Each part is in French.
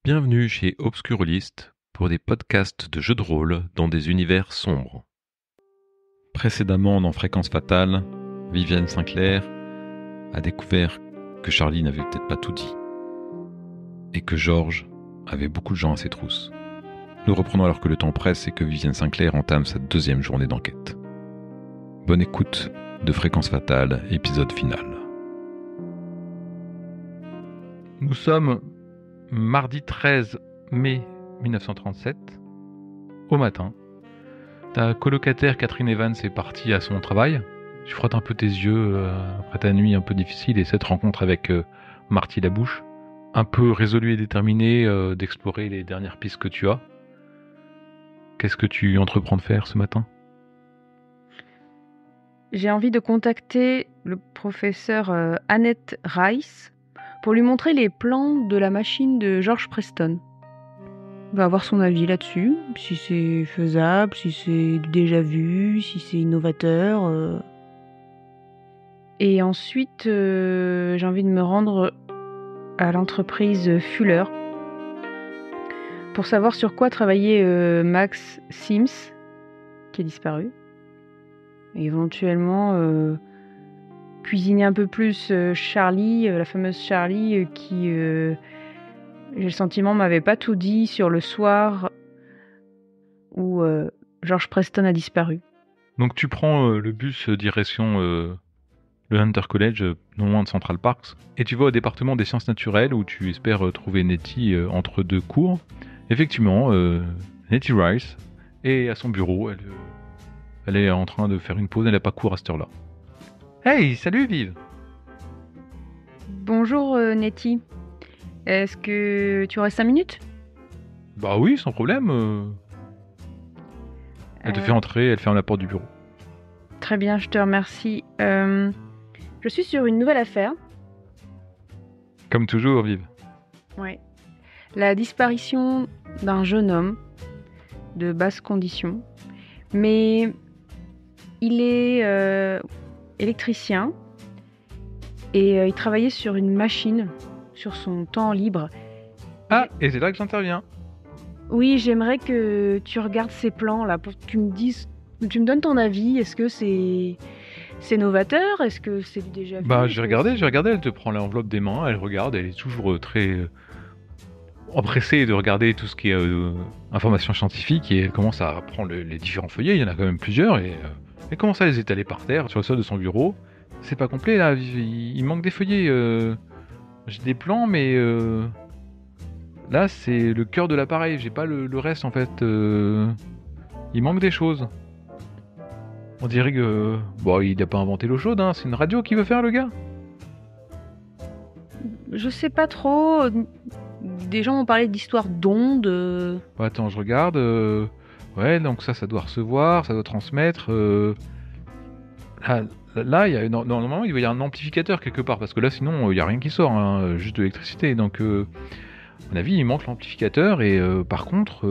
Bienvenue chez Obscurlist pour des podcasts de jeux de rôle dans des univers sombres. Précédemment dans Fréquence Fatale, Viviane Sinclair a découvert que Charlie n'avait peut-être pas tout dit et que Georges avait beaucoup de gens à ses trousses. Nous reprenons alors que le temps presse et que Viviane Sinclair entame sa deuxième journée d'enquête. Bonne écoute de Fréquence Fatale, épisode final. Nous sommes mardi 13 mai 1937, au matin. Ta colocataire Catherine Evans est partie à son travail. Tu frottes un peu tes yeux après ta nuit un peu difficile et cette rencontre avec Marty Labouche. Un peu résolu et déterminé d'explorer les dernières pistes que tu as. Qu'est-ce que tu entreprends de faire ce matin ? J'ai envie de contacter le professeur Annette Rice pour lui montrer les plans de la machine de George Preston. On va avoir son avis là-dessus, si c'est faisable, si c'est déjà vu, si c'est innovateur. Et ensuite, j'ai envie de me rendre à l'entreprise Fuller pour savoir sur quoi travaillait Max Sims, qui a disparu. Et éventuellement cuisiner un peu plus Charlie, la fameuse Charlie qui, j'ai le sentiment, m'avait pas tout dit sur le soir où George Preston a disparu. Donc tu prends le bus direction le Hunter College, non loin de Central Parks, et tu vas au département des sciences naturelles où tu espères trouver Nettie entre deux cours. Effectivement, Nettie Rice est à son bureau, elle est en train de faire une pause, elle n'a pas cours à cette heure-là. Hey, salut Vive! Bonjour Nettie. Est-ce que tu aurais 5 minutes ? Bah oui, sans problème. Elle te fait entrer, elle ferme la porte du bureau. Très bien, je te remercie. Je suis sur une nouvelle affaire. Comme toujours, Vive. Ouais. La disparition d'un jeune homme de basse condition. Mais il est électricien et il travaillait sur une machine sur son temps libre. Ah, et c'est là que j'interviens. Oui, j'aimerais que tu regardes ces plans là pour que tu me dises, tu me donnes ton avis. Est-ce que c'est novateur ? Est-ce que c'est déjà vu ? Bah j'ai regardé, elle te prend l'enveloppe des mains, elle regarde, elle est toujours très empressée de regarder tout ce qui est information scientifique et elle commence à prendre les différents feuillets, il y en a quand même plusieurs et elle commence à les étaler par terre sur le sol de son bureau. C'est pas complet là, il manque des feuillets. J'ai des plans mais là c'est le cœur de l'appareil, j'ai pas le reste en fait. Il manque des choses. On dirait que bon, il a pas inventé l'eau chaude, hein. C'est une radio qu'il veut faire le gars. Je sais pas trop. Des gens m'ont parlé d'histoires d'ondes. Attends, je regarde. Ouais, donc ça doit recevoir, ça doit transmettre. Là, normalement, il doit y avoir un amplificateur quelque part, parce que là, sinon, il n'y a rien qui sort, hein, juste de l'électricité. Donc, à mon avis, il manque l'amplificateur, et par contre,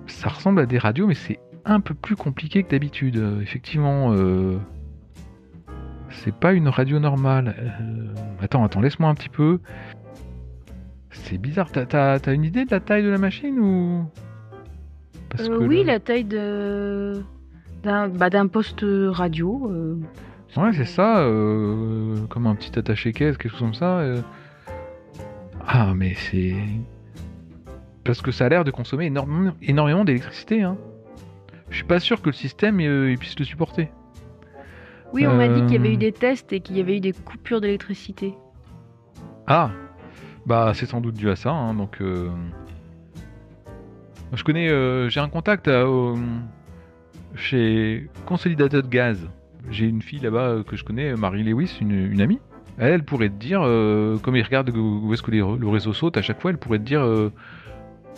ça ressemble à des radios, mais c'est un peu plus compliqué que d'habitude. Effectivement, c'est pas une radio normale. Attends, laisse-moi un petit peu. C'est bizarre. T'as une idée de la taille de la machine ou parce que oui, la taille d'un poste radio. Ouais, c'est ça. Comme un petit attaché-caisse, quelque chose comme ça. Ah, mais c'est parce que ça a l'air de consommer énormément d'électricité. Hein. Je suis pas sûr que le système il puisse le supporter. Oui, on m'a dit qu'il y avait eu des tests et qu'il y avait eu des coupures d'électricité. Ah, bah c'est sans doute dû à ça. Hein, donc, je connais, j'ai un contact chez Consolidated Gaz. J'ai une fille là-bas que je connais, Marie Lewis, une amie. Elle pourrait te dire, comme il regarde où est-ce que le réseau saute à chaque fois, elle pourrait te dire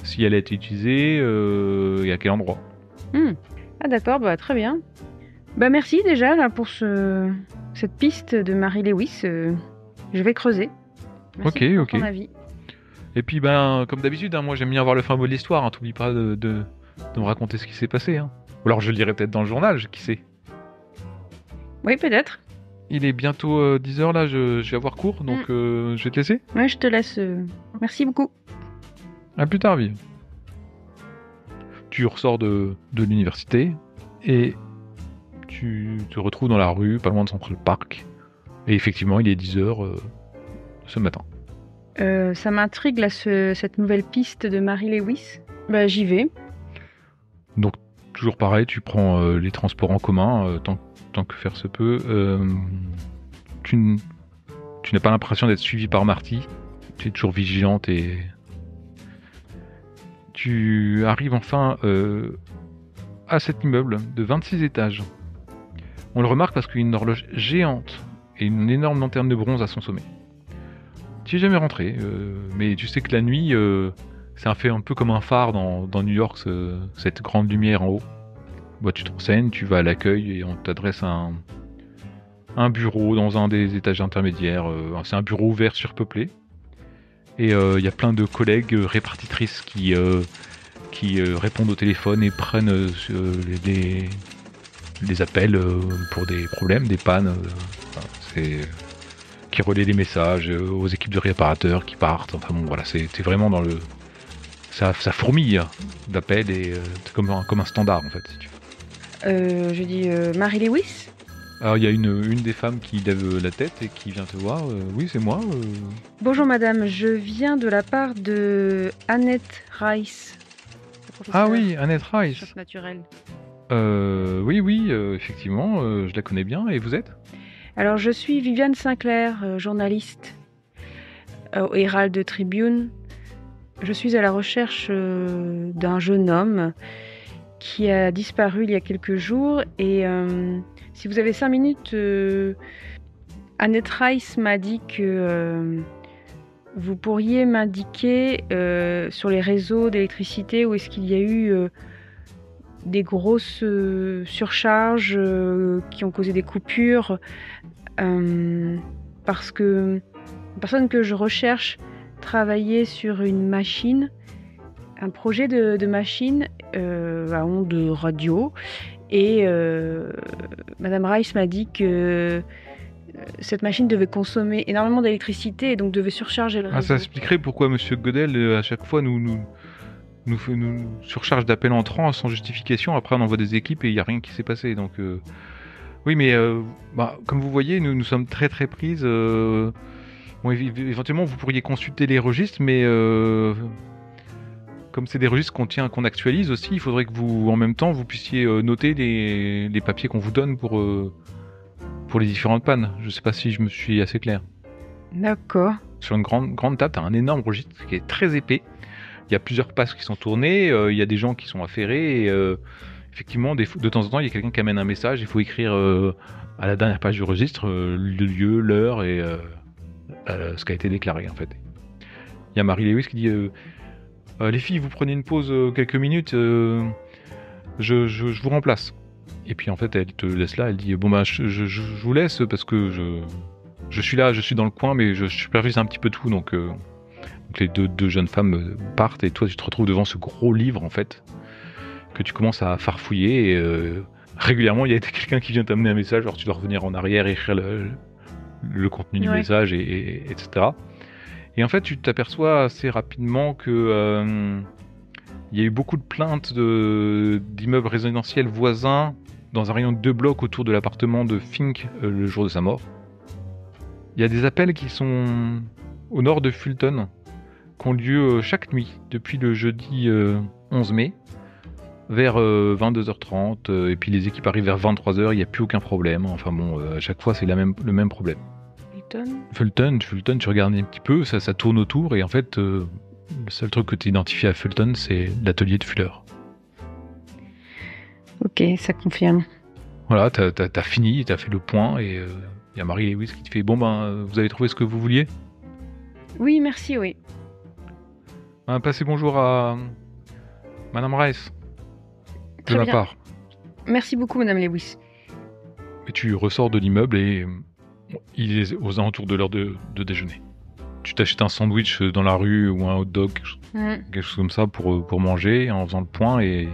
si elle a été utilisée et à quel endroit. Ah d'accord, bah très bien. Bah merci déjà là, pour cette piste de Marie Lewis. Je vais creuser. Merci pour ton avis. Et puis ben comme d'habitude, hein, moi j'aime bien avoir le fin mot de l'histoire. Hein, t'oublies pas de me raconter ce qui s'est passé. Hein. Ou alors je le lirai peut-être dans le journal, qui sait. Oui peut-être. il est bientôt 10h là, je vais avoir cours, donc je vais te laisser. Ouais, je te laisse. Merci beaucoup. À plus tard, Viv. Tu ressors de l'université et tu te retrouves dans la rue, pas loin de Central Park. Et effectivement, il est 10h ce matin. Ça m'intrigue là, cette nouvelle piste de Mary Lewis. Bah, j'y vais. Donc, toujours pareil, tu prends les transports en commun, tant que faire se peut. Tu n'as pas l'impression d'être suivi par Marty. Tu es toujours vigilante et... Tu arrives enfin à cet immeuble de 26 étages. On le remarque parce qu'il y a une horloge géante et une énorme lanterne de bronze à son sommet. Tu n'y es jamais rentré, mais tu sais que la nuit, c'est un fait un peu comme un phare dans New York, cette grande lumière en haut. Bah, tu te renseignes, tu vas à l'accueil et on t'adresse un bureau dans un des étages intermédiaires. C'est un bureau ouvert surpeuplé. Et il y a plein de collègues répartitrices qui répondent au téléphone et prennent les appels pour des problèmes, des pannes. Qui relaient les messages aux équipes de réparateurs qui partent. Enfin bon, voilà, c'est vraiment dans le... Ça fourmille d'appels et c'est comme un standard en fait, si tu veux. Je dis Mary Lewis. Alors il y a une des femmes qui lève la tête et qui vient te voir. Oui, c'est moi. Bonjour madame, je viens de la part de Annette Rice. Ah oui, Annette Rice. Choc naturel. Oui, effectivement, je la connais bien. Et vous êtes ? Alors je suis Viviane Sinclair, journaliste au Herald Tribune. Je suis à la recherche d'un jeune homme qui a disparu il y a quelques jours et si vous avez 5 minutes, Annette Rice m'a dit que vous pourriez m'indiquer sur les réseaux d'électricité où est-ce qu'il y a eu des grosses surcharges qui ont causé des coupures parce que la personne que je recherche travaillait sur une machine, un projet de machine à ondes radio et Madame Rice m'a dit que cette machine devait consommer énormément d'électricité et donc devait surcharger le réseau. Ah, ça expliquerait pourquoi Monsieur Godel à chaque fois nous surcharge d'appels entrants sans justification. Après on envoie des équipes et il n'y a rien qui s'est passé. Donc oui, mais comme vous voyez, nous sommes très très prises. Bon, éventuellement vous pourriez consulter les registres, mais comme c'est des registres qu'on actualise aussi, il faudrait que vous, en même temps, vous puissiez noter les papiers qu'on vous donne pour les différentes pannes. Je sais pas si je me suis assez clair. D'accord. Sur une grande table, tu as un énorme registre qui est très épais. Il y a plusieurs passes qui sont tournées, il y a des gens qui sont affairés, et effectivement, de temps en temps, il y a quelqu'un qui amène un message, il faut écrire à la dernière page du registre le lieu, l'heure et ce qui a été déclaré en fait. Il y a Mary Lewis qui dit les filles, vous prenez une pause quelques minutes, je vous remplace. Et puis en fait, elle te laisse là, elle dit bon bah je vous laisse parce que je suis là, je suis dans le coin, mais je supervise un petit peu tout, donc les deux jeunes femmes partent et toi tu te retrouves devant ce gros livre en fait que tu commences à farfouiller et régulièrement il y a quelqu'un qui vient t'amener un message, alors tu dois revenir en arrière et écrire le contenu du message etc. Et en fait tu t'aperçois assez rapidement que il y a eu beaucoup de plaintes d'immeubles résidentiels voisins dans un rayon de 2 blocs autour de l'appartement de Fink le jour de sa mort. Il y a des appels qui sont au nord de Fulton qui ont lieu chaque nuit depuis le jeudi 11 mai vers 22h30 et puis les équipes arrivent vers 23h, il n'y a plus aucun problème. Enfin bon, à chaque fois c'est le même problème. Fulton, tu regardes un petit peu, ça tourne autour et en fait le seul truc que tu identifies à Fulton c'est l'atelier de Fuller. Ok, ça confirme. Voilà, t'as fini, t'as fait le point et il y a Mary Lewis qui te fait bon vous avez trouvé ce que vous vouliez ? Oui, merci, oui. Passez bonjour à Madame Rice. De ma part. Merci beaucoup, Madame Lewis. Et tu ressors de l'immeuble et il est aux alentours de l'heure de déjeuner. Tu t'achètes un sandwich dans la rue ou un hot dog, quelque chose comme ça pour manger en faisant le point et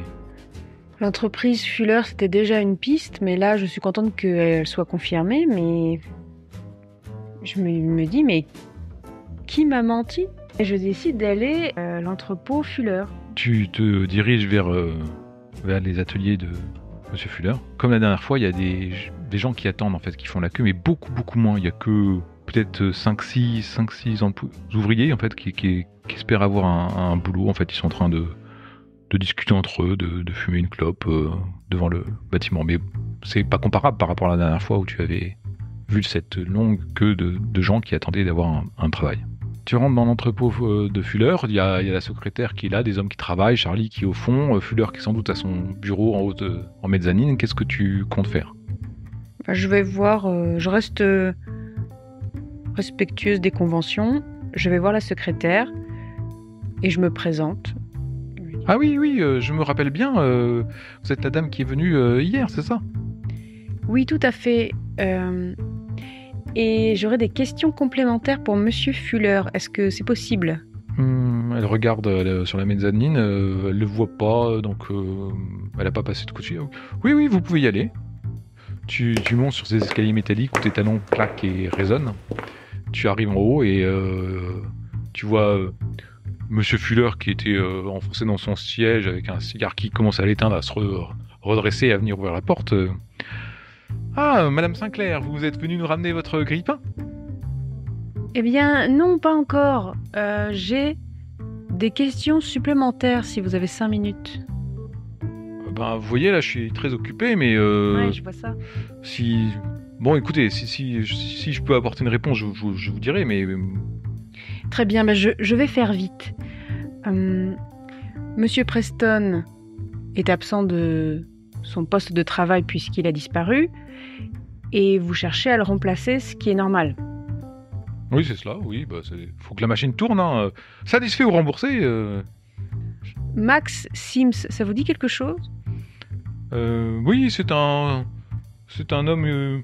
L'entreprise Fuller, c'était déjà une piste, mais là, je suis contente qu'elle soit confirmée, mais je me dis, mais qui m'a menti? Et je décide d'aller à l'entrepôt Fuller. Tu te diriges vers les ateliers de Monsieur Fuller. Comme la dernière fois, il y a des gens qui attendent, en fait, qui font la queue, mais beaucoup, beaucoup moins. Il y a que peut-être 5-6 ouvriers, en fait, qui espèrent avoir un boulot. En fait, ils sont en train de discuter entre eux, de fumer une clope devant le bâtiment. Mais c'est pas comparable par rapport à la dernière fois où tu avais vu cette longue queue de gens qui attendaient d'avoir un travail. Tu rentres dans l'entrepôt de Fuller, il y a la secrétaire qui est là, des hommes qui travaillent, Charlie qui est au fond, Fuller qui est sans doute à son bureau en haut en mezzanine. Qu'est-ce que tu comptes faire? Je vais voir, je reste respectueuse des conventions, je vais voir la secrétaire et je me présente. Ah oui, je me rappelle bien, vous êtes la dame qui est venue hier, c'est ça? Oui, tout à fait. Et j'aurais des questions complémentaires pour Monsieur Fuller. Est-ce que c'est possible? Elle regarde sur la mezzanine, elle le voit pas, donc elle a pas passé de coup de fil. Oui, vous pouvez y aller. Tu montes sur ces escaliers métalliques où tes talons claquent et résonnent. Tu arrives en haut et tu vois Monsieur Fuller qui était enfoncé dans son siège avec un cigare qui commence à l'éteindre, à se redresser et à venir ouvrir la porte. Ah, Madame Sinclair, vous êtes venue nous ramener votre grille-pain? Eh bien, non, pas encore. J'ai des questions supplémentaires si vous avez 5 minutes. Vous voyez, là, je suis très occupé, mais... Ouais, je vois ça. Bon, écoutez, si je peux apporter une réponse, je vous dirai, mais... Très bien, je vais faire vite. Monsieur Preston est absent de son poste de travail puisqu'il a disparu, et vous cherchez à le remplacer, ce qui est normal. Oui, c'est cela, oui. Faut que la machine tourne, hein. Satisfait ou remboursé Max Sims, ça vous dit quelque chose? Oui, c'est un homme...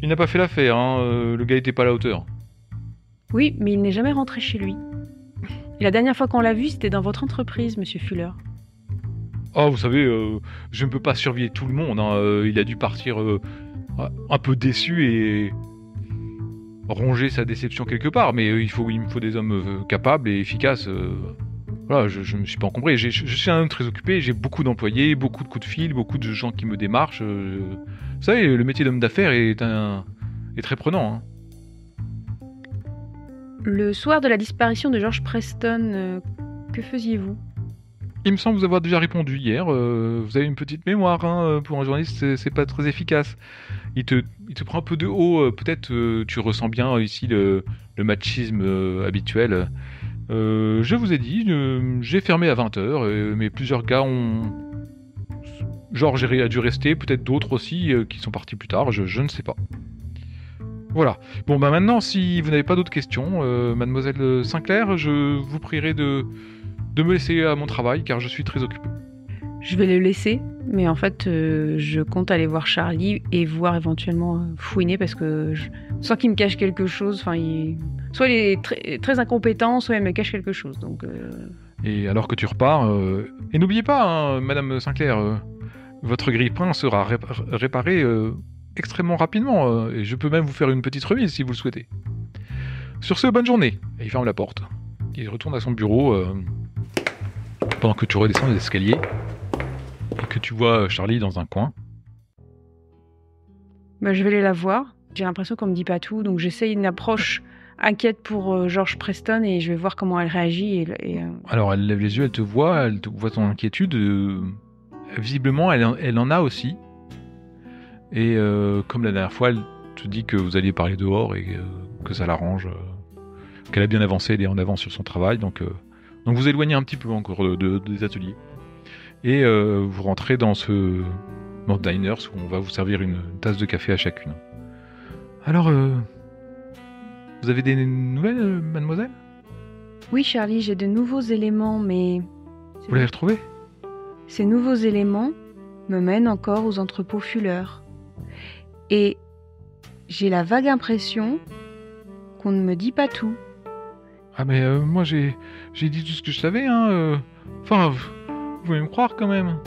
il n'a pas fait l'affaire, hein. Le gars était pas à la hauteur. Oui, mais il n'est jamais rentré chez lui. Et la dernière fois qu'on l'a vu, c'était dans votre entreprise, Monsieur Fuller. Oh, vous savez, je ne peux pas surveiller tout le monde, hein. Il a dû partir un peu déçu et ronger sa déception quelque part, mais il me faut des hommes capables et efficaces. Voilà, je me suis pas encombré. Je suis un homme très occupé, j'ai beaucoup d'employés, beaucoup de coups de fil, beaucoup de gens qui me démarchent. Vous savez, le métier d'homme d'affaires est très prenant, hein. Le soir de la disparition de George Preston, que faisiez-vous? Il me semble vous avoir déjà répondu hier. Vous avez une petite mémoire, hein. Pour un journaliste, c'est pas très efficace. Il te prend un peu de haut. Peut-être tu ressens bien ici le machisme habituel. Je vous ai dit, j'ai fermé à 20h, mais plusieurs gars ont... Georges a dû rester, peut-être d'autres aussi qui sont partis plus tard, je ne sais pas. Voilà. Bon, maintenant, si vous n'avez pas d'autres questions, mademoiselle Sinclair, je vous prierai de me laisser à mon travail, car je suis très occupé. Je vais le laisser, mais en fait, je compte aller voir Charlie et voir éventuellement fouiner, parce que je sens qu'il me cache quelque chose. Enfin, soit il est très, très incompétent, soit il me cache quelque chose. Donc, Et alors que tu repars, et n'oubliez pas, hein, madame Sinclair, votre grille-pain sera réparé extrêmement rapidement, et je peux même vous faire une petite remise si vous le souhaitez. Sur ce, bonne journée. Et il ferme la porte. Il retourne à son bureau pendant que tu redescends les escaliers et que tu vois Charlie dans un coin. Je vais aller la voir. J'ai l'impression qu'on me dit pas tout, donc j'essaye une approche inquiète pour George Preston et je vais voir comment elle réagit. Alors elle lève les yeux, elle te voit ton inquiétude. Visiblement, elle en a aussi. Et comme la dernière fois, elle te dit que vous alliez parler dehors et que ça l'arrange, qu'elle a bien avancé, elle est en avance sur son travail, donc vous éloignez un petit peu encore des ateliers. Et vous rentrez dans ce diners où on va vous servir une tasse de café à chacune. Alors, vous avez des nouvelles, mademoiselle? Oui, Charlie, j'ai de nouveaux éléments, mais... Vous l'avez retrouvé? Ces nouveaux éléments me mènent encore aux entrepôts Fuller. Et j'ai la vague impression qu'on ne me dit pas tout. Ah mais moi j'ai dit tout ce que je savais, hein. Enfin, vous pouvez me croire quand même.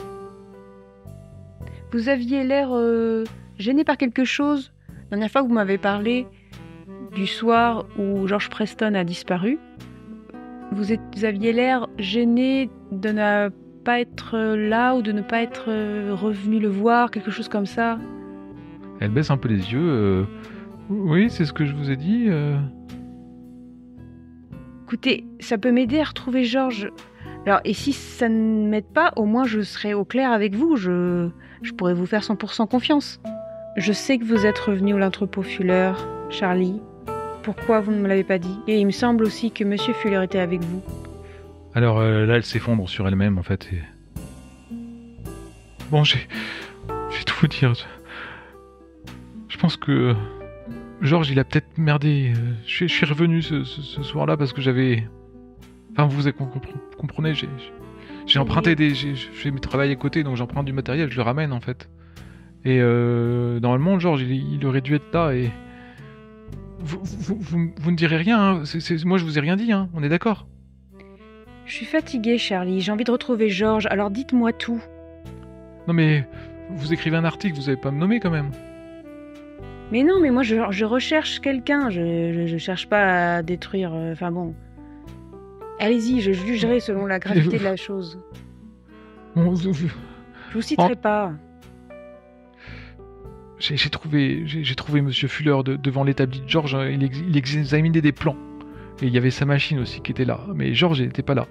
Vous aviez l'air gêné par quelque chose. La dernière fois que vous m'avez parlé du soir où George Preston a disparu, vous aviez l'air gêné de ne pas être là ou de ne pas être revenu le voir, quelque chose comme ça. Elle baisse un peu les yeux. Oui, c'est ce que je vous ai dit. Écoutez, ça peut m'aider à retrouver George. Alors, et si ça ne m'aide pas, au moins je serai au clair avec vous. Je pourrais vous faire 100% confiance. Je sais que vous êtes revenu à l'entrepôt Fuller, Charlie. Pourquoi vous ne me l'avez pas dit? Et il me semble aussi que Monsieur Fuller était avec vous. Alors là, elle s'effondre sur elle-même, en fait. Et... Bon, j'ai tout vous dire. Je pense que George, il a peut-être merdé. Je suis revenu ce soir-là parce que j'avais... Enfin, vous comprenez, j'ai emprunté je fais mes travaux à côté, donc j'emprunte du matériel, je le ramène, en fait. Et normalement, George, il aurait dû être là, et... Vous ne direz rien, hein. Moi je vous ai rien dit, hein. On est d'accord? Je suis fatiguée, Charlie, j'ai envie de retrouver George, alors dites-moi tout. Non mais, vous écrivez un article, vous n'allez pas me nommer quand même. Mais non, mais moi je recherche quelqu'un, je cherche pas à détruire... Enfin bon... Allez-y, je jugerai selon la gravité de la chose. Bon, je vous citerai pas. J'ai trouvé Monsieur Fuller devant l'établi de George. Il examinait des plans. Et il y avait sa machine aussi qui était là. Mais George n'était pas là.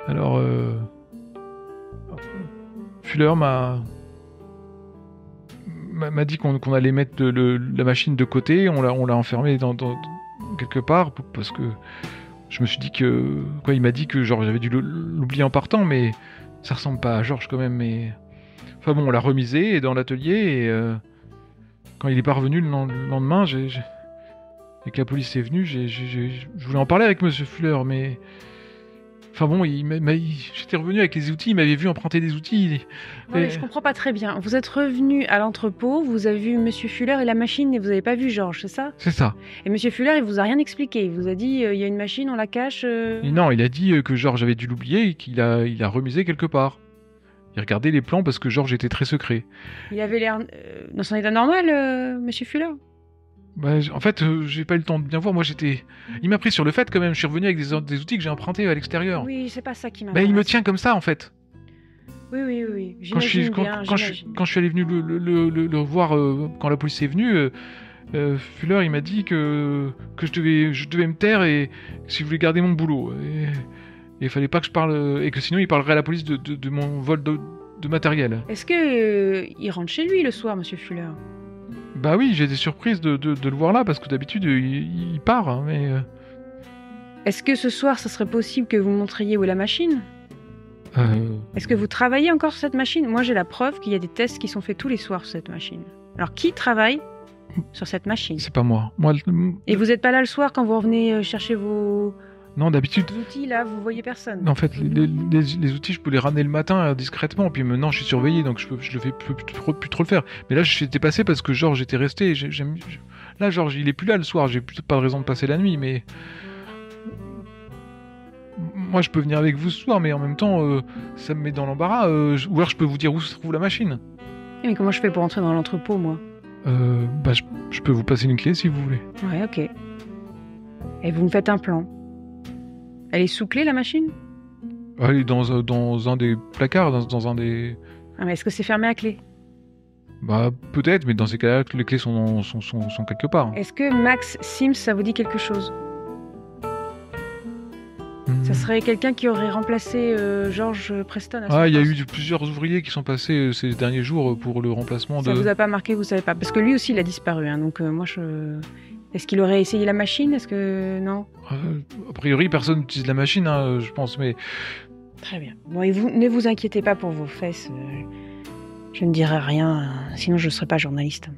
Alors, Fuller m'a dit qu'on allait mettre la machine de côté. On l'a enfermée dans quelque part parce que je me suis dit que... Quoi, il m'a dit que George avait dû l'oublier en partant, mais ça ressemble pas à George quand même, mais... Enfin bon, on l'a remisé dans l'atelier, et quand il est pas revenu le lendemain, et que la police est venue, je voulais en parler avec Monsieur Fuller, mais... Enfin bon, j'étais revenu avec les outils, il m'avait vu emprunter des outils. Ouais, je comprends pas très bien. Vous êtes revenu à l'entrepôt, vous avez vu Monsieur Fuller et la machine, et vous avez pas vu George, c'est ça? C'est ça. Et Monsieur Fuller, il vous a rien expliqué. Il vous a dit, il y a une machine, on la cache. Et non, il a dit que George avait dû l'oublier et qu'il a remisé quelque part. Il regardait les plans parce que George était très secret. Il avait l'air dans son état normal, Monsieur Fuller? Bah, en fait, j'ai pas eu le temps de bien voir. Moi, il m'a pris sur le fait quand même. Je suis revenu avec des outils que j'ai empruntés à l'extérieur. Oui, c'est pas ça qui m'a... Bah, il me tient comme ça, en fait. Oui. Quand je suis allé venu le voir quand la police est venue, Fuller, il m'a dit que je devais me taire et si je voulais garder mon boulot. Et il fallait pas que je parle... Et que sinon, il parlerait à la police de mon vol de matériel. Est-ce que il rentre chez lui le soir, Monsieur Fuller? Bah oui, j'ai été surprise de le voir là, parce que d'habitude, il part, hein, mais... Est-ce que ce soir, ça serait possible que vous montriez où est la machine? Est-ce que vous travaillez encore sur cette machine? Moi, j'ai la preuve qu'il y a des tests qui sont faits tous les soirs sur cette machine. Alors, qui travaille sur cette machine? C'est pas moi. Et vous n'êtes pas là le soir quand vous revenez chercher vos... Non, d'habitude... outils, là, vous voyez personne? En fait, les outils, je peux les ramener le matin discrètement, puis maintenant, je suis surveillé, donc je le fais plus trop le faire. Mais là, j'étais passé parce que George était resté. Là, George, il est plus là le soir, j'ai pas de raison de passer la nuit, mais... Moi, je peux venir avec vous ce soir, mais en même temps, ça me met dans l'embarras. Ou alors, je peux vous dire où se trouve la machine. Mais comment je fais pour entrer dans l'entrepôt, moi? Bah, je peux vous passer une clé si vous voulez. Ouais, ok. Et vous me faites un plan. Elle est sous clé, la machine? Elle est dans un des placards, dans un des... Ah, mais est-ce que c'est fermé à clé? Bah, peut-être, mais dans ces cas-là, les clés sont quelque part. Est-ce que Max Sims, ça vous dit quelque chose? Ça serait quelqu'un qui aurait remplacé George Preston à son il y a poste. eu plusieurs ouvriers qui sont passés ces derniers jours pour le remplacement Ça vous a pas marqué, vous savez pas? Parce que lui aussi, il a disparu, hein, donc moi, Est-ce qu'il aurait essayé la machine? Est-ce que... Non? A priori, personne n'utilise la machine, hein, je pense, mais... Très bien. Bon, et vous, ne vous inquiétez pas pour vos fesses. Je ne dirai rien, sinon je ne serai pas journaliste.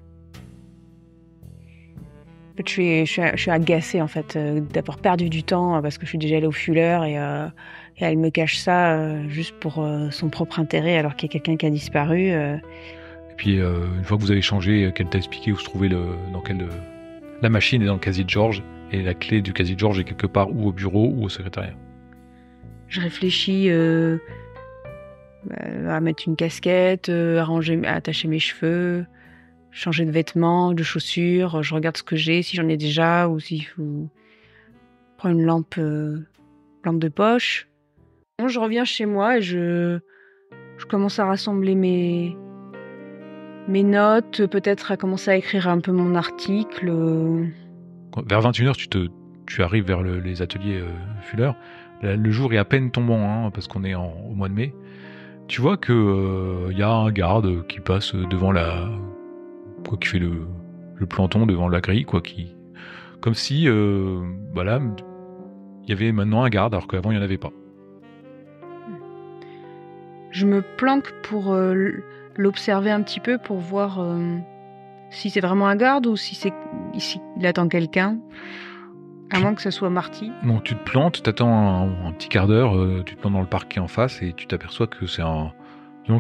En fait, je suis agacée, en fait, d'avoir perdu du temps, parce que je suis déjà allée au Fuller, et elle me cache ça juste pour son propre intérêt, alors qu'il y a quelqu'un qui a disparu. Et puis, une fois que vous avez changé, qu'elle t'a expliqué où se trouvait la machine est dans le casier de George, et la clé du casier de George est quelque part ou au bureau ou au secrétariat. Je réfléchis... À mettre une casquette, à attacher mes cheveux, changer de vêtements, de chaussures. Je regarde ce que j'ai, si j'en ai déjà ou s'il faut prendre une lampe de poche. Bon, je reviens chez moi et je commence à rassembler mes notes, peut-être à commencer à écrire un peu mon article. Vers 21h, tu arrives vers les ateliers Fuller. Le jour est à peine tombant, hein, parce qu'on est au mois de mai. Tu vois que y a un garde qui passe devant qui fait le planton devant la grille, comme si, voilà, il y avait maintenant un garde, alors qu'avant il n'y en avait pas. Je me planque pour l'observer un petit peu, pour voir si c'est vraiment un garde ou si il attend quelqu'un. À moins que ce soit Marty. Donc tu te plantes, t'attends un petit quart d'heure, tu te plantes dans le parc qui est en face et tu t'aperçois que c'est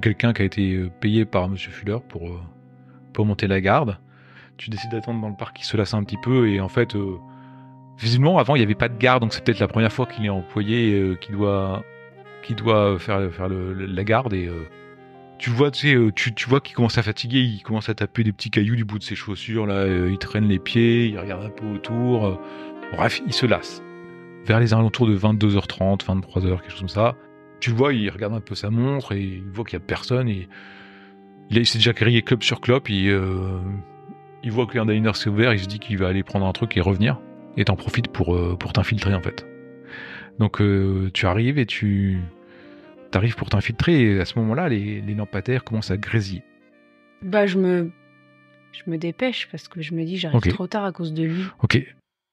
quelqu'un qui a été payé par Monsieur Fuller pour monter la garde. Tu décides d'attendre dans le parc, qui se lasse un petit peu et en fait, visiblement avant il n'y avait pas de garde, donc c'est peut-être la première fois qu'il est employé, qui doit faire la garde et tu vois qu'il commence à fatiguer, il commence à taper des petits cailloux du bout de ses chaussures là, il traîne les pieds, il regarde un peu autour. Bref, il se lasse. Vers les alentours de 22h30, 23h, quelque chose comme ça, tu le vois, il regarde un peu sa montre et il voit qu'il n'y a personne. Et il s'est déjà grillé clope sur clope. Il voit que un diner s'est ouvert, il se dit qu'il va aller prendre un truc et revenir. Et t'en profites pour t'infiltrer en fait. Donc tu arrives et t'arrives pour t'infiltrer et à ce moment-là, les lampadaires commencent à grésiller. Je me dépêche parce que je me dis j'arrive trop tard à cause de lui. Ok.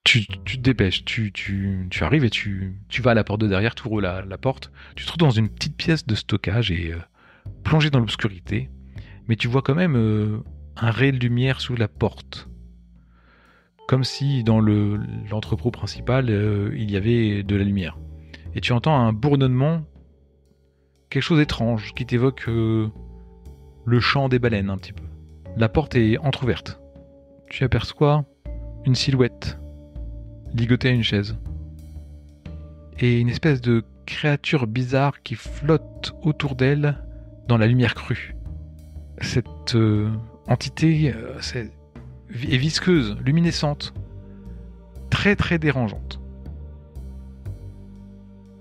Tu te dépêches, tu arrives et tu vas à la porte de derrière, tu ouvres la porte, tu te retrouves dans une petite pièce de stockage et plongé dans l'obscurité, mais tu vois quand même un ray de lumière sous la porte. Comme si dans l'entrepôt principal, il y avait de la lumière. Et tu entends un bourdonnement, quelque chose d'étrange, qui t'évoque le chant des baleines un petit peu. La porte est entrouverte. Tu aperçois une silhouette ligotée à une chaise. Et une espèce de créature bizarre qui flotte autour d'elle dans la lumière crue. Cette entité est visqueuse, luminescente, très très dérangeante.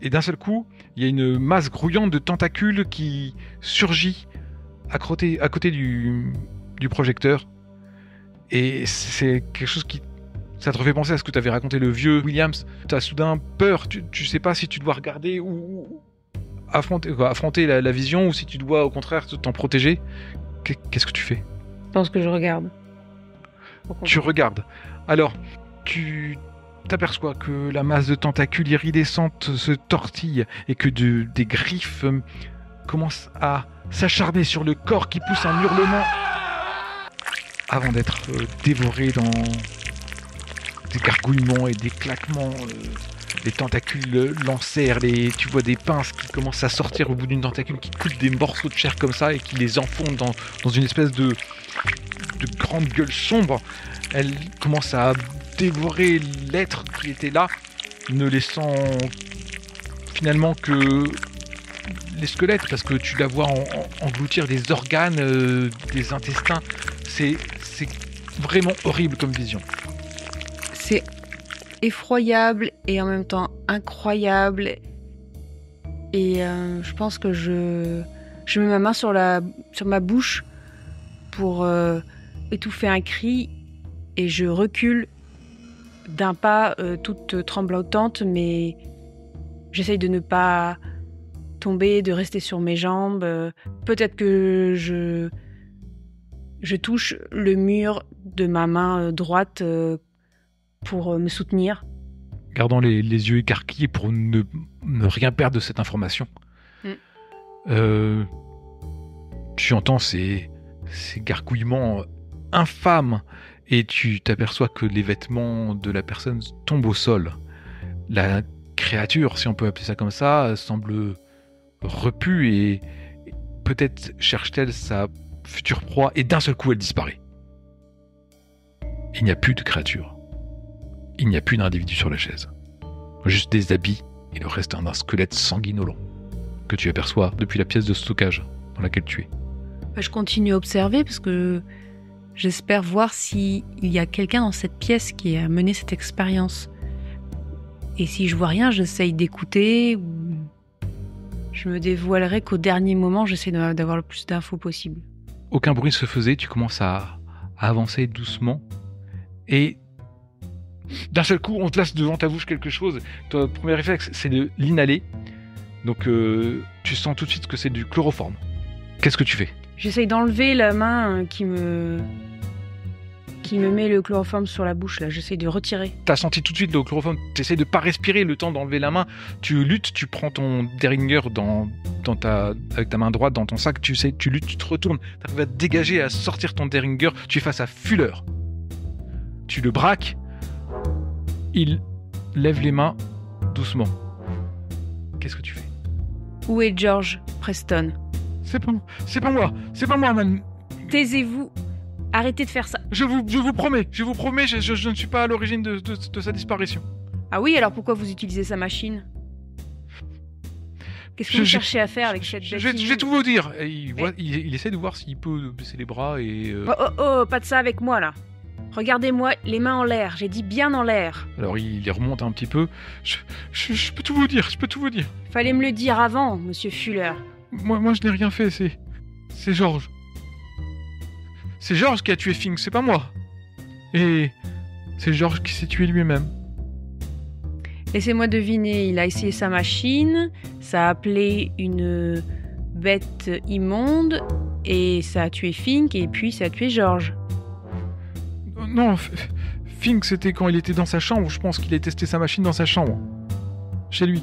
Et d'un seul coup, il y a une masse grouillante de tentacules qui surgit à côté du projecteur. Et c'est quelque chose qui... Ça te refait penser à ce que t'avait raconté le vieux Williams. T'as soudain peur, tu sais pas si tu dois regarder ou affronter la vision ou si tu dois au contraire t'en protéger. Qu'est-ce que tu fais ? Je pense que je regarde. Tu regardes. Alors, tu t'aperçois que la masse de tentacules iridescentes se tortille et que des griffes commencent à s'acharner sur le corps qui pousse un hurlement avant d'être dévoré dans des gargouillements et des claquements. Les tentacules l'enserrent, tu vois des pinces qui commencent à sortir au bout d'une tentacule, qui coupent des morceaux de chair comme ça et qui les enfoncent dans une espèce de grande gueule sombre. Elle commence à dévorer l'être qui était là, ne laissant finalement que les squelettes, parce que tu la vois engloutir des organes, des intestins. C'est vraiment horrible comme vision. C'est effroyable et en même temps incroyable. Et je pense que je mets ma main sur ma bouche pour étouffer un cri et je recule d'un pas toute tremblotante, mais j'essaye de ne pas tomber, de rester sur mes jambes. Peut-être que je touche le mur de ma main droite pour me soutenir. Gardant les yeux écarquillés pour ne rien perdre de cette information. Tu entends ces gargouillements infâmes et tu t'aperçois que les vêtements de la personne tombent au sol. La créature, si on peut appeler ça comme ça, semble repue et peut-être cherche-t-elle sa future proie et d'un seul coup elle disparaît. Il n'y a plus de créature. Il n'y a plus d'individu sur la chaise. Juste des habits et le reste d'un squelette sanguinolent. que tu aperçois depuis la pièce de stockage dans laquelle tu es. Je continue à observer parce que j'espère voir s'il y a quelqu'un dans cette pièce qui a mené cette expérience. Et si je vois rien, j'essaye d'écouter ou je me dévoilerai qu'au dernier moment, j'essaie d'avoir le plus d'infos possible. Aucun bruit ne se faisait, tu commences à avancer doucement et d'un seul coup, on te laisse devant ta bouche quelque chose. Ton premier réflexe, c'est de l'inhaler. Donc tu sens tout de suite que c'est du chloroforme. Qu'est-ce que tu fais ? J'essaye d'enlever la main qui me met le chloroforme sur la bouche, là. J'essaye de retirer. T'as senti tout de suite le chloroforme, t'essayes de pas respirer le temps d'enlever la main. Tu luttes, tu prends ton Derringer avec ta main droite dans ton sac, tu luttes, tu te retournes. T'arrives à te dégager, à sortir ton Derringer. Tu es face à Fuller. Tu le braques. Il lève les mains doucement. Qu'est-ce que tu fais ? Où est George Preston ? C'est pas moi, man. Taisez-vous. Arrêtez de faire ça. Je vous promets, je ne suis pas à l'origine de sa disparition. Ah oui, alors pourquoi vous utilisez sa machine ? Qu'est-ce que vous cherchez à faire avec cette bête ? Je vais tout vous dire. Il essaie de voir s'il peut baisser les bras et... Oh, pas de ça avec moi, là. Regardez-moi, les mains en l'air, j'ai dit bien en l'air. Alors il les remonte un petit peu. Je peux tout vous dire, Fallait me le dire avant, monsieur Fuller. Moi je n'ai rien fait, c'est George. C'est George qui a tué Fink, c'est pas moi. Et c'est George qui s'est tué lui-même. Laissez-moi deviner, il a essayé sa machine, ça a appelé une bête immonde, et ça a tué Fink, et puis ça a tué George. Non, Fink c'était quand il était dans sa chambre, je pense qu'il a testé sa machine dans sa chambre. Chez lui.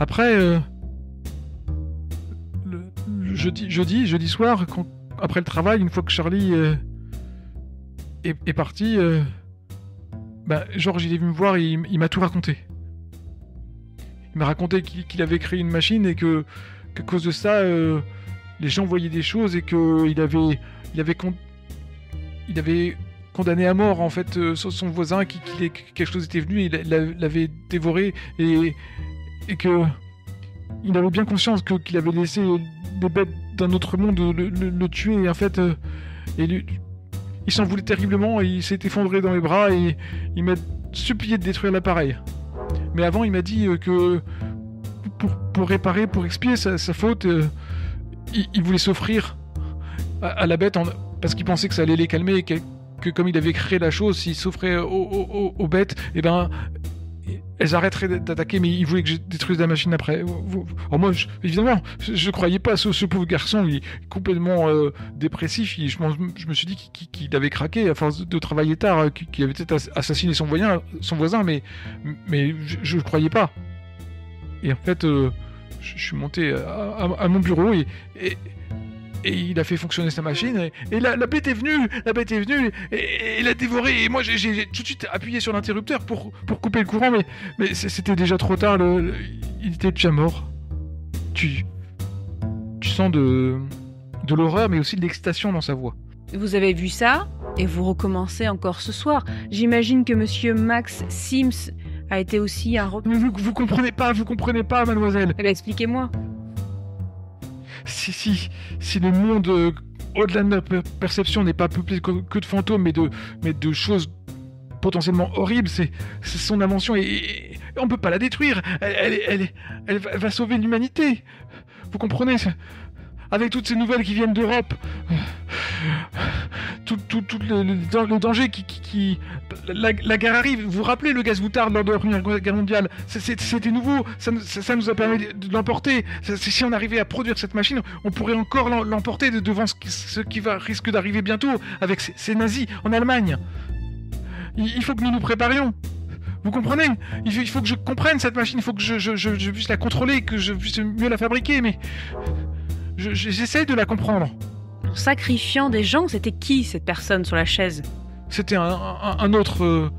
Après, jeudi soir, après le travail, une fois que Charlie est parti, George il est venu me voir et il m'a tout raconté. Il m'a raconté qu'il avait créé une machine et qu'à cause de ça, les gens voyaient des choses et qu'il avait condamné à mort en fait son voisin, quelque chose était venu, il l'avait dévoré et que il avait bien conscience qu'il avait laissé des bêtes d'un autre monde le tuer et en fait il s'en voulait terriblement et il s'est effondré dans les bras et il m'a supplié de détruire l'appareil. Mais avant il m'a dit que pour réparer, pour expier sa faute, il voulait s'offrir à la bête parce qu'il pensait que ça allait les calmer et que comme il avait créé la chose, s'il s'offrait aux bêtes, et elles arrêteraient d'attaquer, mais il voulait que je détruise la machine après. Alors moi, évidemment, je croyais pas ce pauvre garçon, il est complètement dépressif. Je me suis dit qu'il avait craqué à force de travailler tard, qu'il avait peut-être assassiné son voisin, mais je croyais pas. Et en fait, je suis monté à mon bureau et il a fait fonctionner sa machine et la bête est venue et l'a dévoré et moi j'ai tout de suite appuyé sur l'interrupteur pour couper le courant mais c'était déjà trop tard, il était déjà mort. Tu sens de l'horreur mais aussi de l'excitation dans sa voix. Vous avez vu ça et vous recommencez encore ce soir. J'imagine que monsieur Max Sims a été aussi un... Vous comprenez pas mademoiselle. Eh bien expliquez-moi. Si le monde au-delà de notre perception n'est pas peuplé que de fantômes, mais de choses potentiellement horribles, c'est son invention et on peut pas la détruire. Elle va sauver l'humanité. Vous comprenez ? Avec toutes ces nouvelles qui viennent d'Europe, tout le danger la guerre arrive. Vous vous rappelez le gaz moutarde lors de la Première Guerre mondiale ? C'était nouveau, ça nous a permis de l'emporter. Si on arrivait à produire cette machine, on pourrait encore l'emporter devant ce qui risque d'arriver bientôt avec ces nazis en Allemagne. Il faut que nous nous préparions. Vous comprenez ? Il faut que je comprenne cette machine, il faut que je puisse la contrôler, que je puisse mieux la fabriquer, mais... J'essaie de la comprendre. En sacrifiant des gens, c'était qui cette personne sur la chaise ? C'était un autre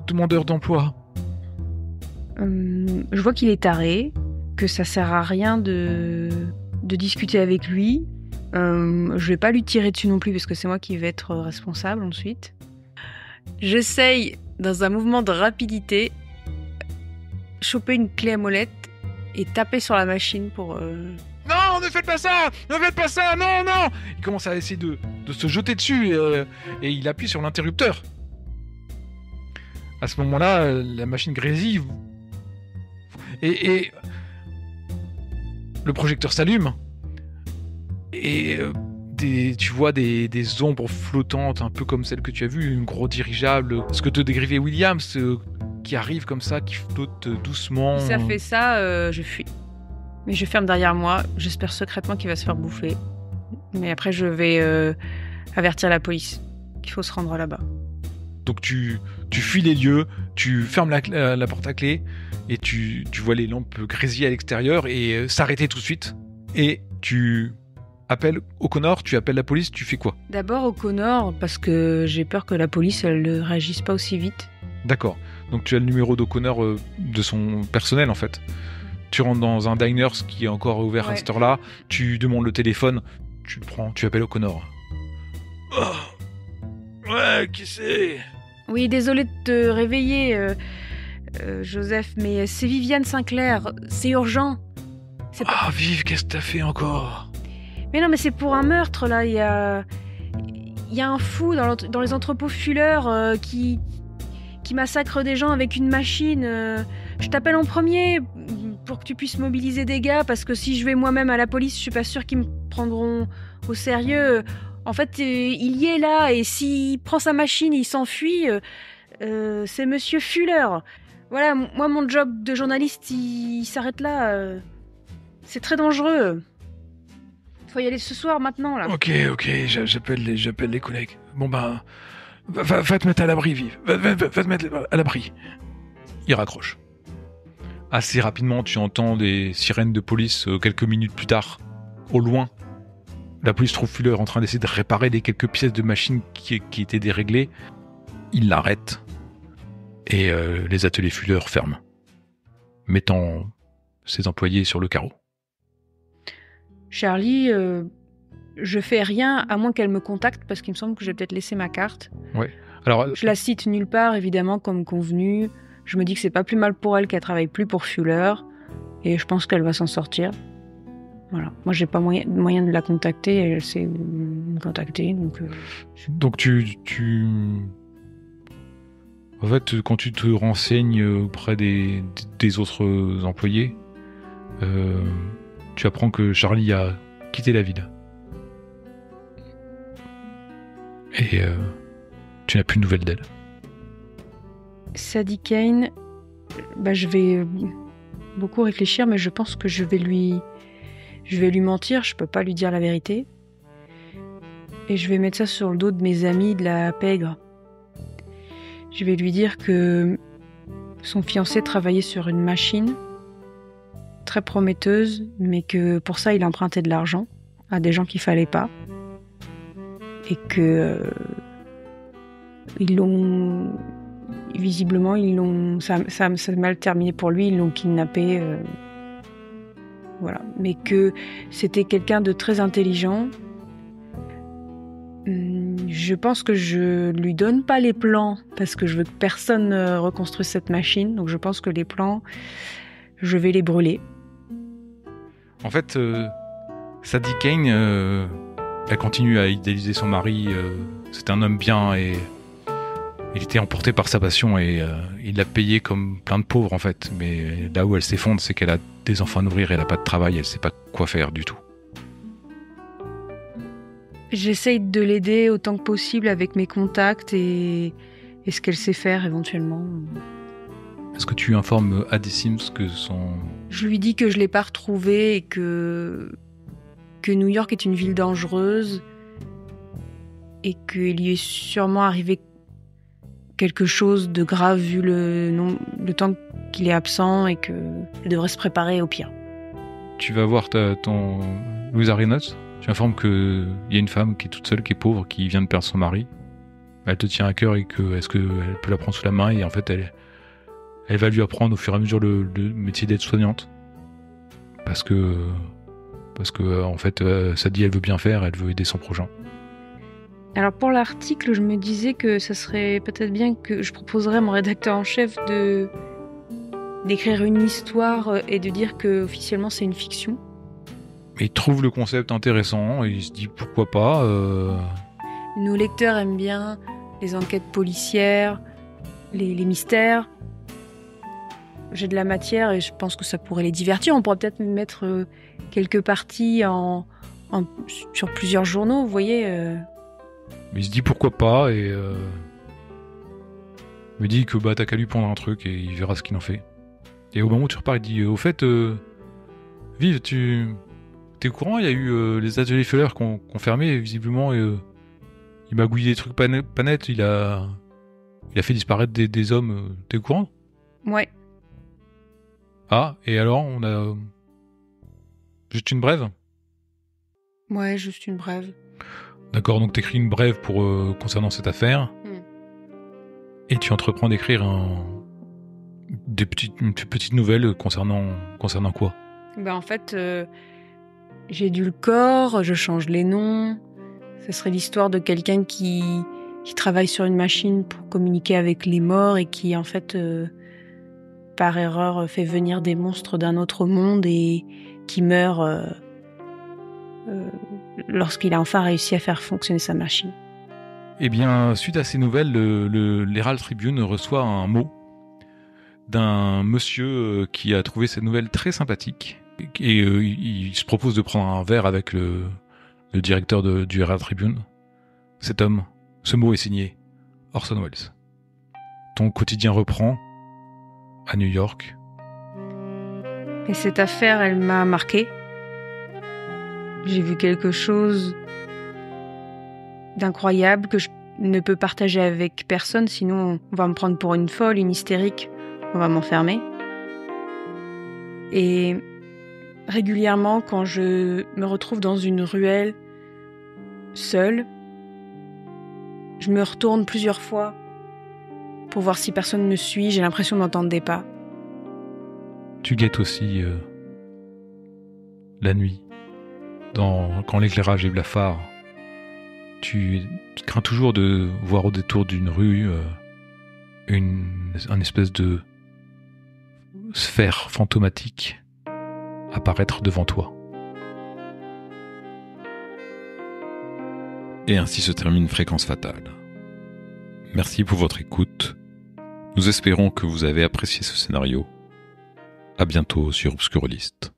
demandeur d'emploi. Je vois qu'il est taré, que ça sert à rien de discuter avec lui. Je vais pas lui tirer dessus non plus parce que c'est moi qui vais être responsable ensuite. J'essaye, dans un mouvement de rapidité, choper une clé à molette et taper sur la machine pour... Non, ne faites pas ça! Ne faites pas ça! Non, non! Il commence à essayer de se jeter dessus et il appuie sur l'interrupteur. À ce moment-là, la machine grésille et le projecteur s'allume et tu vois des ombres flottantes, un peu comme celle que tu as vue, une gros dirigeable, ce que te décrivait Williams, qui arrive comme ça, qui flotte doucement. Si ça fait ça, je fuis. Mais je ferme derrière moi. J'espère secrètement qu'il va se faire bouffer. Mais après, je vais avertir la police qu'il faut se rendre là-bas. Donc tu fuis les lieux, tu fermes la porte à clé et tu vois les lampes grésiller à l'extérieur et s'arrêter tout de suite. Et tu appelles O'Connor, tu appelles la police, tu fais quoi? D'abord O'Connor, parce que j'ai peur que la police elle ne réagisse pas aussi vite. D'accord. Donc tu as le numéro d'O'Connor de son personnel en fait. Tu rentres dans un diner qui est encore ouvert à cette heure-là, tu demandes le téléphone, tu le prends, tu appelles O'Connor. Oh. Ouais, qui c'est? Oui, désolé de te réveiller, Joseph, mais c'est Viviane Sinclair, c'est urgent. Ah, Viv, qu'est-ce que t'as fait encore? Mais non, mais c'est pour un meurtre, là, il y a un fou dans les entrepôts Fuller qui massacre des gens avec une machine. Je t'appelle en premier pour que tu puisses mobiliser des gars, parce que si je vais moi-même à la police, je suis pas sûre qu'ils me prendront au sérieux. En fait, il y est là, et s'il prend sa machine et il s'enfuit, c'est Monsieur Fuller. Voilà, moi, mon job de journaliste, il s'arrête là. C'est très dangereux. Faut y aller ce soir, maintenant, là. Ok, j'appelle les collègues. Bon ben, va te mettre à l'abri, Viv. Va te mettre à l'abri. Il raccroche. Assez rapidement, tu entends des sirènes de police quelques minutes plus tard, au loin. La police trouve Fuller en train d'essayer de réparer les quelques pièces de machine qui étaient déréglées. Il l'arrête et les ateliers Fuller ferment, mettant ses employés sur le carreau. Charlie, je fais rien à moins qu'elle me contacte, parce qu'il me semble que j'ai peut-être laissé ma carte. Ouais. Alors, je la cite nulle part, évidemment, comme convenu. Je me dis que c'est pas plus mal pour elle qu'elle travaille plus pour Fuller, et je pense qu'elle va s'en sortir. Voilà. Moi, j'ai pas moyen de la contacter, et elle sait me contacter, donc... Donc en fait, quand tu te renseignes auprès des autres employés, tu apprends que Charlie a quitté la ville. Et tu n'as plus de nouvelles d'elle. Sadie Kane, je vais beaucoup réfléchir, mais je pense que je vais lui mentir, je peux pas lui dire la vérité. Et je vais mettre ça sur le dos de mes amis de la pègre. Je vais lui dire que son fiancé travaillait sur une machine très prometteuse, mais que pour ça il empruntait de l'argent à des gens qu'il fallait pas. Et que visiblement ça a mal terminé pour lui, ils l'ont kidnappé. Voilà. Mais que c'était quelqu'un de très intelligent. Je pense que je lui donne pas les plans, parce que je veux que personne reconstruise cette machine. Donc je pense que les plans, je vais les brûler. En fait, Sadie Kane, elle continue à idéaliser son mari. C'est un homme bien et il était emporté par sa passion et il l'a payé comme plein de pauvres en fait. Mais là où elle s'effondre, c'est qu'elle a des enfants à nourrir, elle a pas de travail, elle sait pas quoi faire du tout. J'essaye de l'aider autant que possible avec mes contacts et ce qu'elle sait faire éventuellement. Est-ce que tu informes Addie Sims que son... Je lui dis que je l'ai pas retrouvé et que New York est une ville dangereuse et qu'il lui est sûrement arrivé quelque chose de grave vu le temps qu'il est absent et qu'elle devrait se préparer au pire. Tu vas voir ton Louisa Reynolds. Tu informes qu'il y a une femme qui est toute seule, qui est pauvre, qui vient de perdre son mari. Elle te tient à cœur et est-ce qu'elle peut la prendre sous la main et en fait elle va lui apprendre au fur et à mesure le métier d'aide-soignante. Parce que en fait, Sadie, elle veut bien faire, elle veut aider son prochain. Alors pour l'article, je me disais que ça serait peut-être bien que je proposerais à mon rédacteur en chef de d'écrire une histoire et de dire que officiellement c'est une fiction. Mais il trouve le concept intéressant et il se dit pourquoi pas. Nos lecteurs aiment bien les enquêtes policières, les mystères. J'ai de la matière et je pense que ça pourrait les divertir. On pourrait peut-être mettre quelques parties sur plusieurs journaux, vous voyez. Mais il se dit pourquoi pas et il me dit que t'as qu'à lui prendre un truc et il verra ce qu'il en fait. Et au moment où tu repars, il dit au fait, Vive, t'es au courant, il y a eu les ateliers Fuller qui ont fermé visiblement et il m'a gouillé des trucs pas nets, il a fait disparaître des hommes, t'es au courant? Ouais. Ah, et alors, on a juste une brève? Ouais, juste une brève. D'accord, donc t'écris une brève concernant cette affaire. Et tu entreprends d'écrire une petite nouvelle concernant quoi? En fait, j'édule le corps, je change les noms. Ce serait l'histoire de quelqu'un qui travaille sur une machine pour communiquer avec les morts et qui, en fait, par erreur, fait venir des monstres d'un autre monde et qui meurt lorsqu'il a enfin réussi à faire fonctionner sa machine. Eh bien, suite à ces nouvelles, l'Herald Tribune reçoit un mot d'un monsieur qui a trouvé cette nouvelle très sympathique et il se propose de prendre un verre avec le directeur du Herald Tribune. Cet homme, ce mot est signé Orson Welles. Ton quotidien reprend à New York. Et cette affaire, elle m'a marquée. J'ai vu quelque chose d'incroyable que je ne peux partager avec personne, sinon on va me prendre pour une folle, une hystérique, on va m'enfermer. Et régulièrement, quand je me retrouve dans une ruelle, seule, je me retourne plusieurs fois pour voir si personne me suit, j'ai l'impression d'entendre des pas. Tu guettes aussi la nuit, quand l'éclairage est blafard. Tu crains toujours de voir au détour d'une rue un espèce de sphère fantomatique apparaître devant toi. Et ainsi se termine Fréquence Fatale. Merci pour votre écoute. Nous espérons que vous avez apprécié ce scénario. À bientôt sur Obscurlist.